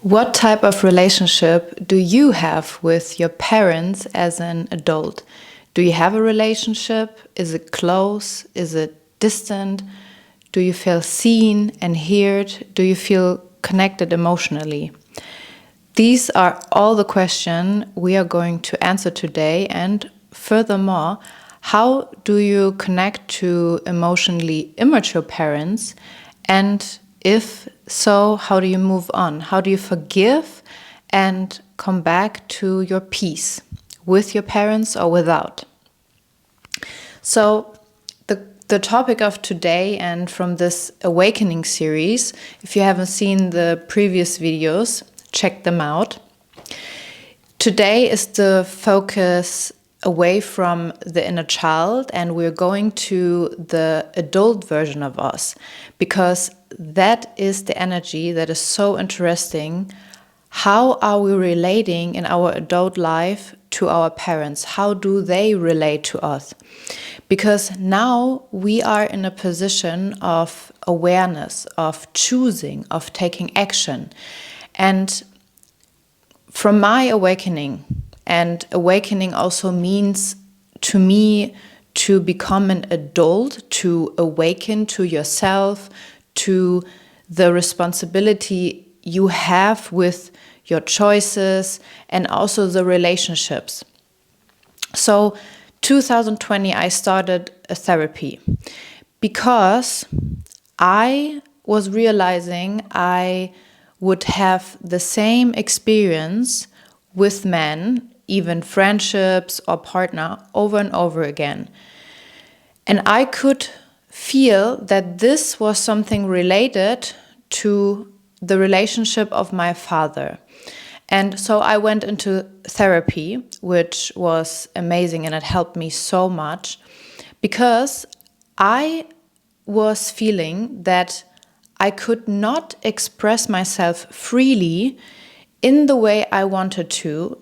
What type of relationship do you have with your parents as an adult? Do you have a relationship? Is it close? Is it distant? Do you feel seen and heard? Do you feel connected emotionally? These are all the questions we are going to answer today, and furthermore, how do you connect to emotionally immature parents? And if so, how do you move on? How do you forgive and come back to your peace with your parents or without? So the topic of today and from this awakening series, if you haven't seen the previous videos, check them out. Today is the focus away from the inner child, and we're going to the adult version of us, because that is the energy that is so interesting. How are we relating in our adult life to our parents? How do they relate to us? Because now we are in a position of awareness, of choosing, of taking action. And from my awakening, and awakening also means to me to become an adult, to awaken to yourself, to the responsibility you have with your choices and also the relationships. So 2020 I started a therapy because I was realizing I would have the same experience with men, even friendships or partner, over and over again. And I could feel that this was something related to the relationship of my father. And so I went into therapy, which was amazing, and it helped me so much because I was feeling that I could not express myself freely in the way I wanted to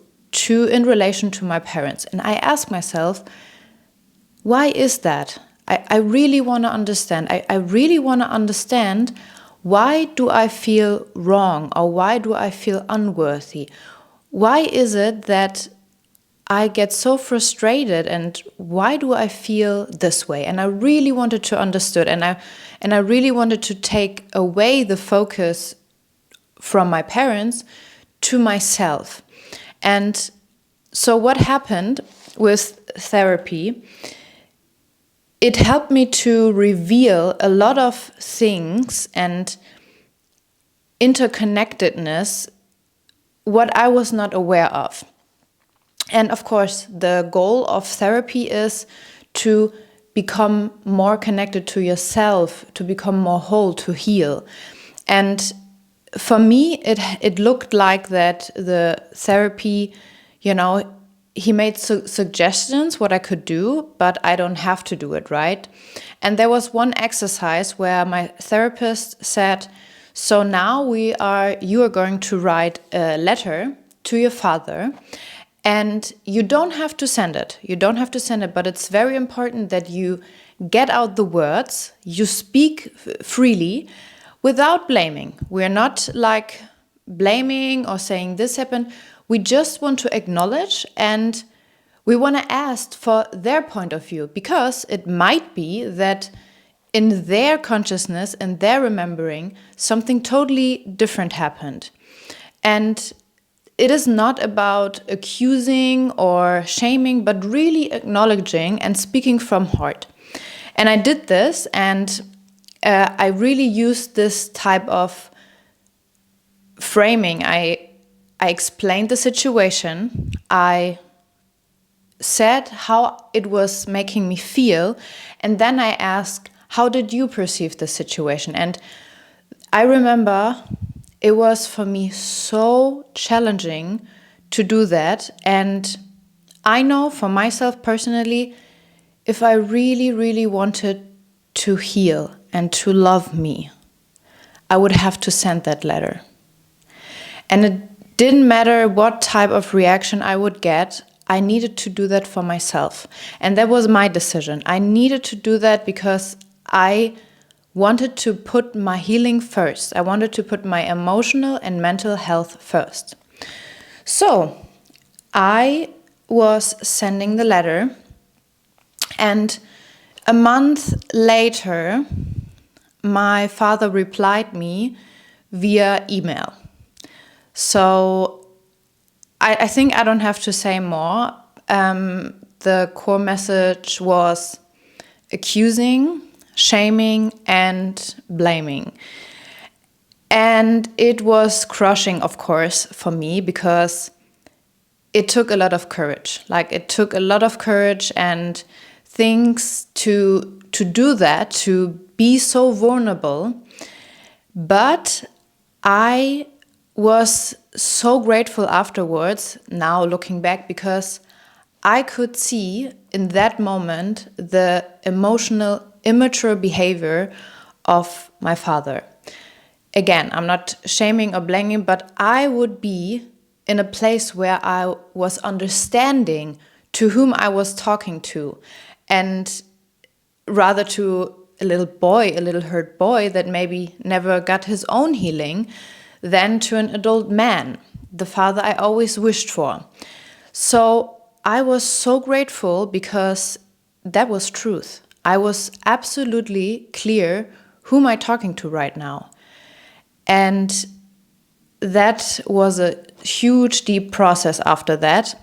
in relation to my parents. And I asked myself, why is that? I really want to understand. I really want to understand, why do I feel wrong, or why do I feel unworthy? Why is it that I get so frustrated, and why do I feel this way? And I really wanted to understand, and I really wanted to take away the focus from my parents to myself. And so what happened with therapy, it helped me to reveal a lot of things and interconnectedness, what I was not aware of. And of course, the goal of therapy is to become more connected to yourself, to become more whole, to heal. And for me, it looked like that the therapy, he made suggestions what I could do, but I don't have to do it, right? And there was one exercise where my therapist said, so now you are going to write a letter to your father, and you don't have to send it. You don't have to send it, but it's very important that you get out the words, you speak freely without blaming. We're not like blaming or saying this happened. We just want to acknowledge, and we want to ask for their point of view, because it might be that in their consciousness and their remembering, something totally different happened. And it is not about accusing or shaming, but really acknowledging and speaking from heart. And I did this, and I really used this type of framing. I explained the situation. I said how it was making me feel. And then I asked, how did you perceive the situation? And I remember it was for me so challenging to do that. And I know for myself personally, if I really, really wanted to heal and to love me, I would have to send that letter. And it didn't matter what type of reaction I would get, I needed to do that for myself. And that was my decision. I needed to do that because I wanted to put my healing first. I wanted to put my emotional and mental health first. So I was sending the letter, and a month later, my father replied me via email. So I think I don't have to say more. The core message was accusing, shaming, and blaming. And it was crushing, of course, for me, because it took a lot of courage. Like, it took a lot of courage and things to do that, to be so vulnerable. But I was so grateful afterwards, now looking back, because I could see in that moment the emotional, immature behavior of my father. Again, I'm not shaming or blaming, but I would be in a place where I was understanding to whom I was talking to, and rather to a little boy, a little hurt boy that maybe never got his own healing, than to an adult man, the father I always wished for. So I was so grateful, because that was truth. I was absolutely clear who am I talking to right now. And that was a huge, deep process after that.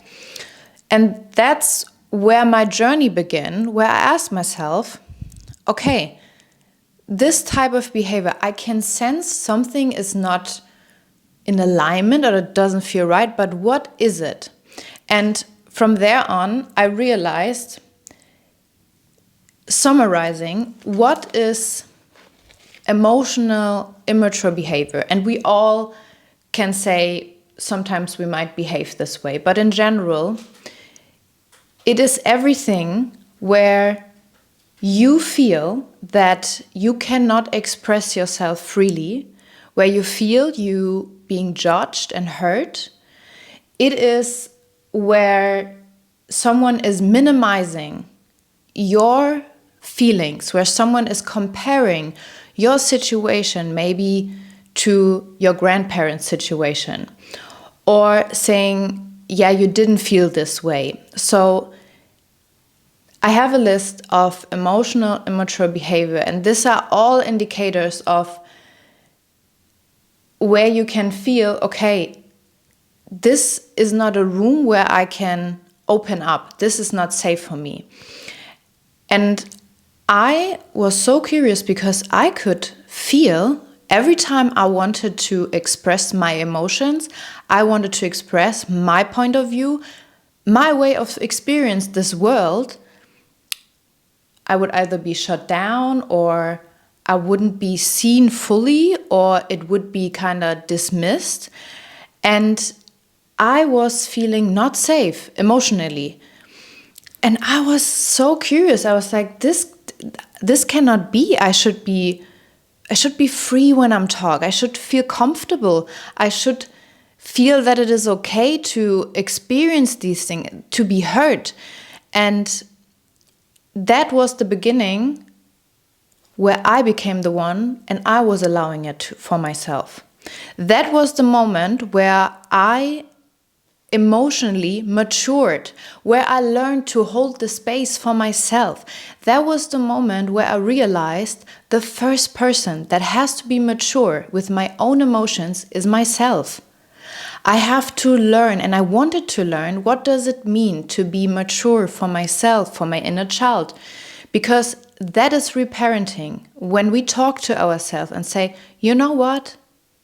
And that's where my journey began, where I asked myself, okay, this type of behavior, I can sense something is not in alignment or it doesn't feel right, but what is it? And from there on, I realized, summarizing, what is emotional, immature behavior? And we all can say sometimes we might behave this way, but in general, it is everything where you feel that you cannot express yourself freely, where you feel you being judged and hurt. It is where someone is minimizing your feelings, where someone is comparing your situation maybe to your grandparents' situation, or saying, yeah, you didn't feel this way. So I have a list of emotional, immature behavior, and these are all indicators of where you can feel, okay, this is not a room where I can open up. This is not safe for me. And I was so curious, because I could feel every time I wanted to express my emotions, I wanted to express my point of view, my way of experience this world, I would either be shut down, or I wouldn't be seen fully, or it would be kind of dismissed. And I was feeling not safe emotionally. And I was so curious. I was like, this cannot be. I should be free when I'm talking. I should feel comfortable. I should feel that it is okay to experience these things, to be heard. And that was the beginning where I became the one, and I was allowing it for myself. That was the moment where I emotionally matured, where I learned to hold the space for myself. That was the moment where I realized the first person that has to be mature with my own emotions is myself. I have to learn, and I wanted to learn, what does it mean to be mature for myself, for my inner child? Because that is reparenting. When we talk to ourselves and say, you know what?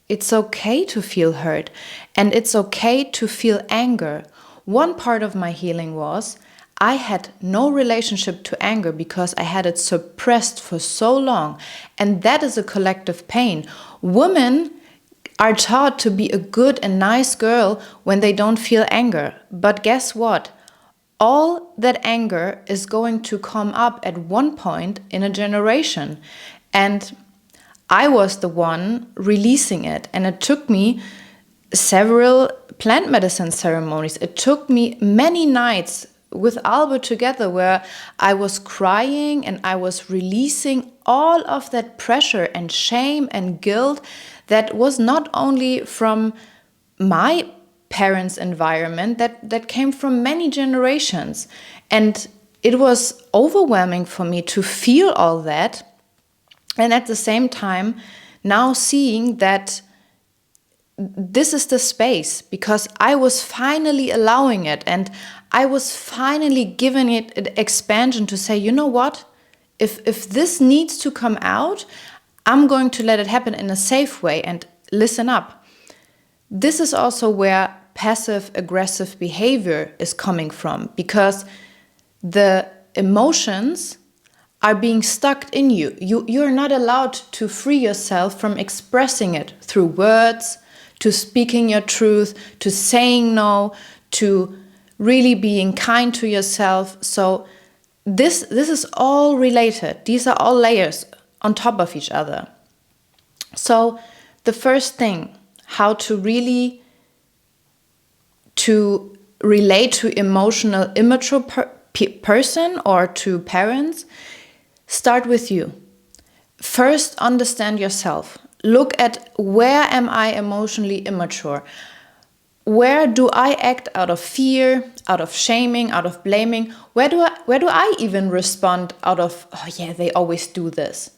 It's okay to feel hurt, and it's okay to feel anger. One part of my healing was I had no relationship to anger because I had it suppressed for so long, and that is a collective pain. Women are taught to be a good and nice girl when they don't feel anger. But guess what? All that anger is going to come up at one point in a generation. And I was the one releasing it. And it took me several plant medicine ceremonies. It took me many nights with Albert together, where I was crying and I was releasing all of that pressure and shame and guilt that was not only from my parents' environment, that came from many generations. And it was overwhelming for me to feel all that. And at the same time, now seeing that this is the space, because I was finally allowing it, and I was finally giving it an expansion to say, you know what, if this needs to come out, I'm going to let it happen in a safe way. And listen up. This is also where passive aggressive behavior is coming from, because the emotions are being stuck in you. You're not allowed to free yourself from expressing it through words, to speaking your truth, to saying no, to really being kind to yourself. So this is all related. These are all layers on top of each other. So the first thing, how to really to relate to emotional immature person or to parents, start with you. First, understand yourself. Look at, where am I emotionally immature? Where do I act out of fear, out of shaming, out of blaming? Where do I even respond out of, oh yeah, they always do this?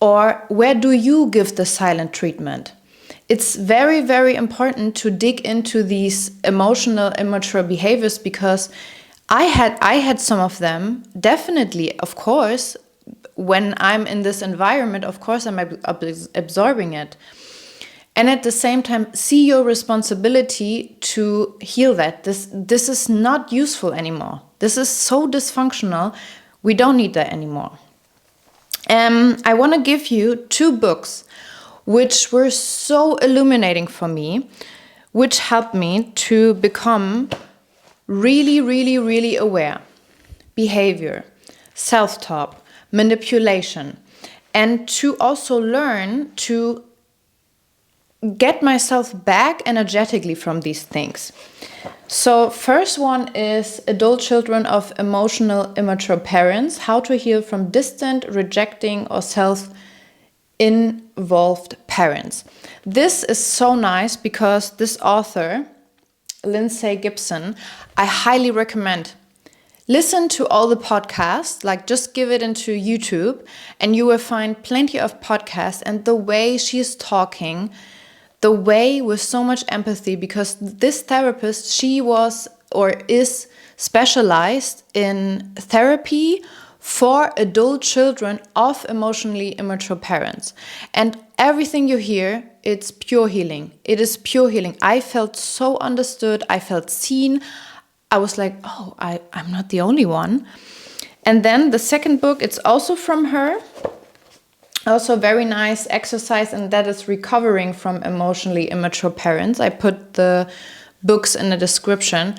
Or where do you give the silent treatment? It's very, very important to dig into these emotional immature behaviors, because I had some of them, definitely, of course. When I'm in this environment, of course, I'm absorbing it. And at the same time, see your responsibility to heal that. This is not useful anymore. This is so dysfunctional. We don't need that anymore. I want to give you 2 books which were so illuminating for me, which helped me to become really, really, really aware. Behavior, self-talk, manipulation, and to also learn to get myself back energetically from these things. So first one is Adult Children of Emotional Immature Parents, How to Heal from Distant, Rejecting, or Self-Involved Parents. This is so nice because this author, Lindsay Gibson, I highly recommend. Listen to all the podcasts, like just give it into YouTube and you will find plenty of podcasts, and the way she is talking, the way with so much empathy, because this therapist, she was or is specialized in therapy for adult children of emotionally immature parents. And everything you hear, it's pure healing. It is pure healing. I felt so understood. I felt seen. I was like, oh, I'm not the only one. And then the second book, it's also from her. Also very nice exercise, and that is Recovering from Emotionally Immature Parents. I put the books in the description.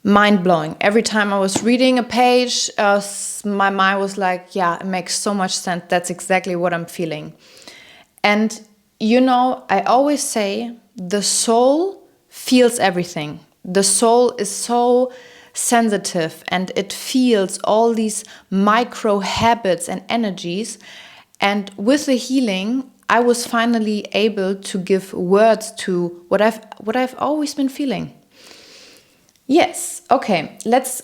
Mind-blowing. Every time I was reading a page, my mind was like, yeah, it makes so much sense. That's exactly what I'm feeling. And you know, I always say the soul feels everything. The soul is so sensitive and it feels all these micro habits and energies. And with the healing, I was finally able to give words to what I've always been feeling. Yes, okay, let's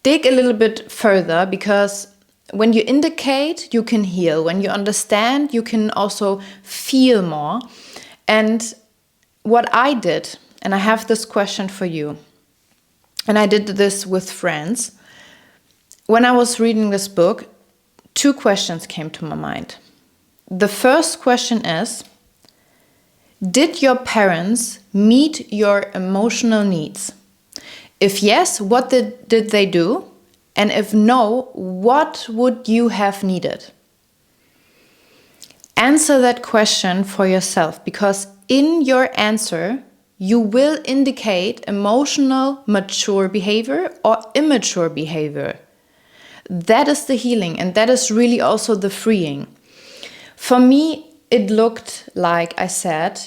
dig a little bit further, because when you indicate, you can heal. When you understand, you can also feel more. And what I did, and I have this question for you, and I did this with friends. When I was reading this book, 2 questions came to my mind. The first question is, did your parents meet your emotional needs? If yes, what did they do? And if no, what would you have needed? Answer that question for yourself, because in your answer, you will indicate emotional mature behavior or immature behavior. That is the healing, and that is really also the freeing. For me, it looked like, I said,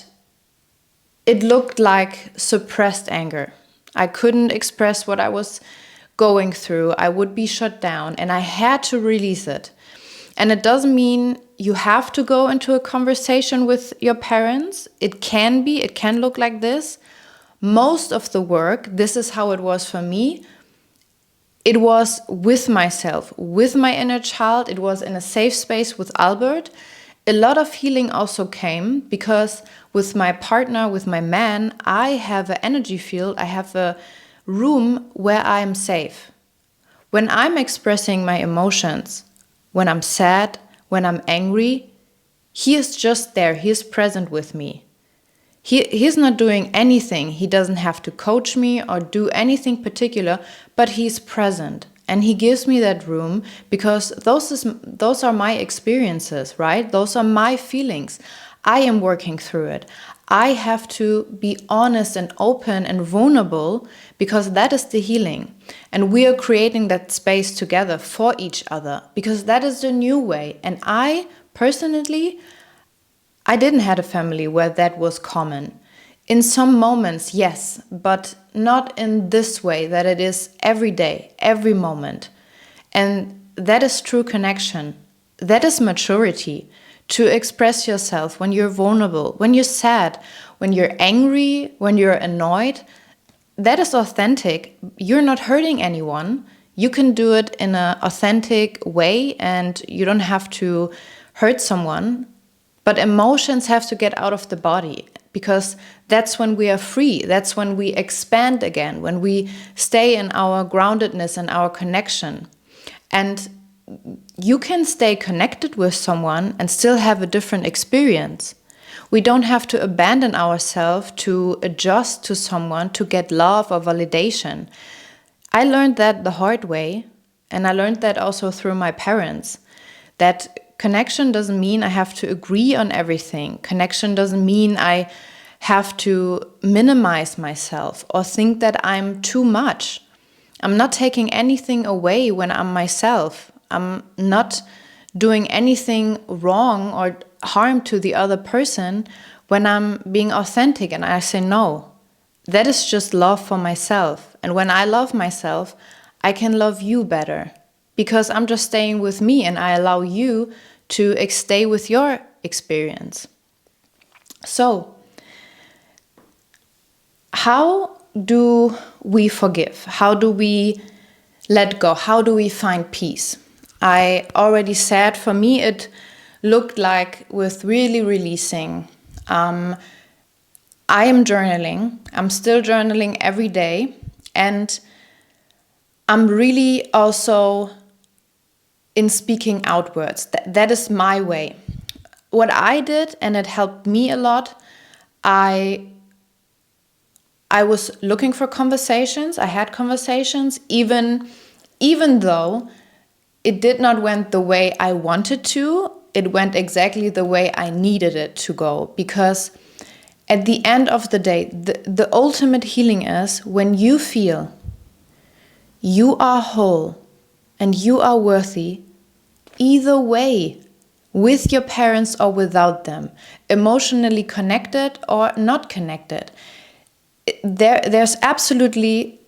it looked like suppressed anger. I couldn't express what I was going through. I would be shut down and I had to release it. And it doesn't mean you have to go into a conversation with your parents. It can look like this. Most of the work, this is how it was for me. It was with myself, with my inner child. It was in a safe space with Albert. A lot of healing also came because with my partner, with my man, I have an energy field. I have a room where I'm safe. When I'm expressing my emotions, when I'm sad, when I'm angry, he is just there. He is present with me. He's not doing anything. He doesn't have to coach me or do anything particular, but he's present. And he gives me that room because those are my experiences, right? Those are my feelings. I am working through it. I have to be honest and open and vulnerable because that is the healing. And we are creating that space together for each other because that is the new way. And I personally, I didn't have a family where that was common. In some moments, yes, but not in this way that it is every day, every moment. And that is true connection. That is maturity. To express yourself when you're vulnerable, when you're sad, when you're angry, when you're annoyed. That is authentic. You're not hurting anyone. You can do it in an authentic way and you don't have to hurt someone. But emotions have to get out of the body because that's when we are free. That's when we expand again, when we stay in our groundedness and our connection. And you can stay connected with someone and still have a different experience. We don't have to abandon ourselves to adjust to someone to get love or validation. I learned that the hard way, and I learned that also through my parents, that connection doesn't mean I have to agree on everything. Connection doesn't mean I have to minimize myself or think that I'm too much. I'm not taking anything away when I'm myself. I'm not doing anything wrong or harm to the other person when I'm being authentic and I say no. That is just love for myself. And when I love myself, I can love you better because I'm just staying with me and I allow you to stay with your experience. So, how do we forgive? How do we let go? How do we find peace? I already said for me it looked like with really releasing. I am journaling. I'm still journaling every day. And I'm really also in speaking outwards. That is my way. What I did, and it helped me a lot, I was looking for conversations. I had conversations, even though it did not went the way I wanted to. It went exactly the way I needed it to go. Because at the end of the day, the ultimate healing is when you feel you are whole and you are worthy, either way, with your parents or without them, emotionally connected or not connected. There's absolutely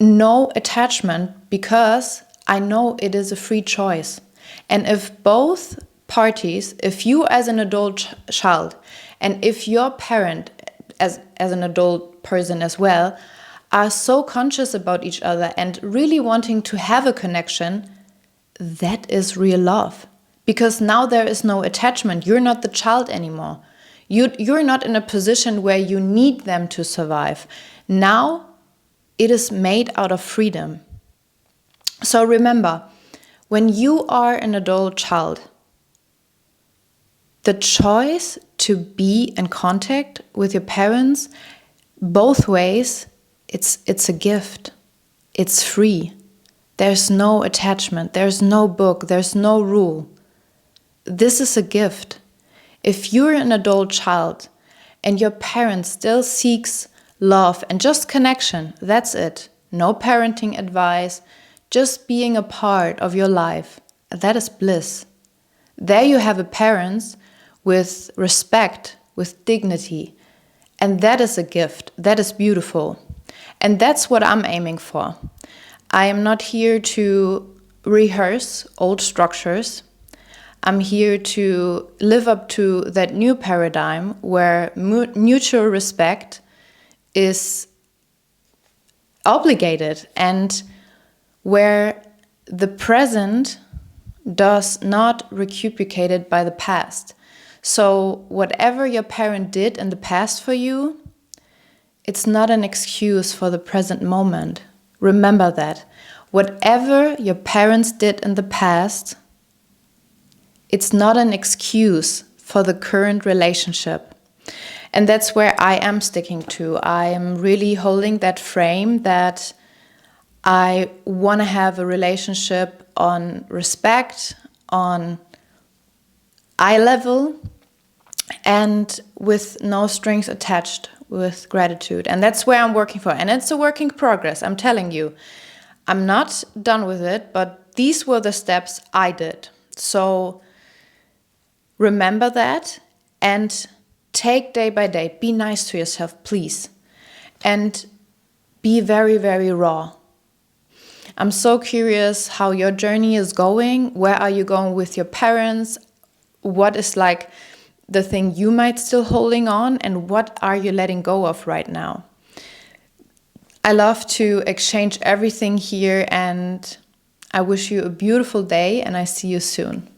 no attachment because I know it is a free choice. And if both parties, if you as an adult child and if your parent as an adult person as well, are so conscious about each other and really wanting to have a connection, that is real love. Because now there is no attachment. You're not the child anymore. You're not in a position where you need them to survive. Now it is made out of freedom. So remember, when you are an adult child, the choice to be in contact with your parents both ways, it's a gift. It's free. There's no attachment. There's no book. There's no rule. This is a gift. If you're an adult child and your parent still seeks love and just connection, that's it. No parenting advice, just being a part of your life. That is bliss. There you have a parent with respect, with dignity. And that is a gift. That is beautiful. And that's what I'm aiming for. I am not here to rehearse old structures. I'm here to live up to that new paradigm where mutual respect is obligated and where the present does not recuperate by the past. So whatever your parent did in the past for you, it's not an excuse for the present moment. Remember that. Whatever your parents did in the past, it's not an excuse for the current relationship. And that's where I am sticking to. I am really holding that frame that I want to have a relationship on respect, on eye level, and with no strings attached, with gratitude. And that's where I'm working for. And it's a work in progress, I'm telling you. I'm not done with it, but these were the steps I did. So remember that and take day by day. Be nice to yourself, please. And be very, very raw. I'm so curious how your journey is going. Where are you going with your parents? What is like the thing you might still holding on, and what are you letting go of right now? I love to exchange everything here, and I wish you a beautiful day, and I see you soon.